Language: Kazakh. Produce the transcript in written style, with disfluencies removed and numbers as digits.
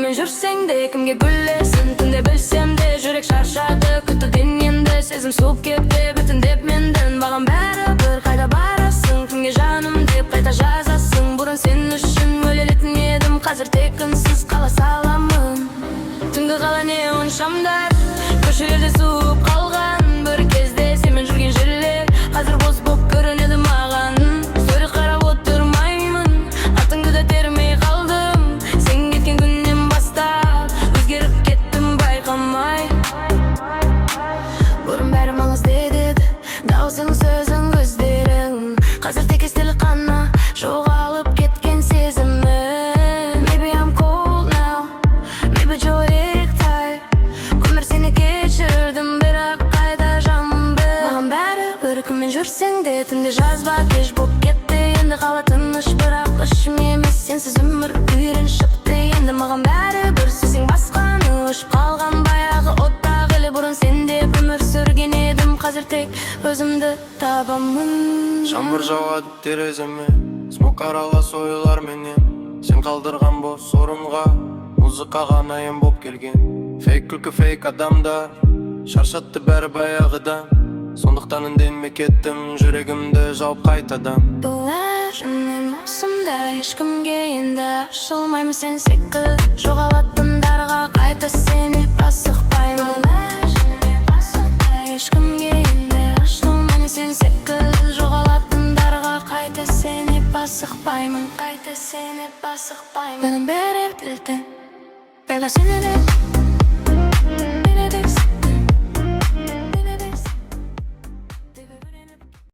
Күлкімен жүрсең де кімге күлесің? Түнде білсем де жүрек шаршады, күтуден енді сезім суып кетті бүтіндеп менден. Маған бәрібір қайда барасың, кімге жаным деп қайта жазасың? Бұрын сен үшін өлелетін едім, қазір тек үнсіз қала саламын. Түнгі қала неон шамдар, көшелерде суып қалған. Бір кезде сенімен жүрген жерлер қазір бос боп көрінеді маған. Сөрі қарап отырмаймын, атыңды да термей қалдым. Сен кеткен күннен бастап өзгеріп кеттім байқамай. Бұрын бәрі маңыз деді, даусың, сөзің, көздерің. Қазір тек естелік қана жоғалып кеткен сезімім. Maybe I'm cold now, maybe жүрек тай. Көмір сені кешірдім, бірақ қайда жанымды. Маған бәрібір кіммен жүрсең де түнде жазба кеш боп кетті. Енді қала тыныш, бірақ ішім емес, сенсіз өмір үйреншікті. Енді маған бәрібір сөзің басқаны өшіп қалған баяғы оттағы ілі. Бұрын сен деп өмір сүрген едім, қазір тек өзімді табамын. Жаңбыр жауады тереземе, смок аралас ойлар менен. Сен қалдырған бос орынға музыка ғана ем боп келген. Фейк күлкі, фейк адамдар шаршатты бәрі баяғыдан. Сондықтан үнденмей кеттім, жүрегімді жауып қайтадан. Бұл әжімнен маусымда ешкімге енді ашылмаймын. Сен секілді жоғалатындарға қайта сеніп асықпаймын. Бұл әжімнен маусымда ешкімге енді ашылмаймын. Сен секілді жоғалатындарға қайта сеніп асықпаймын. Қайта сеніп асықпаймын. Бәрін беріп білдім, бәрі сені де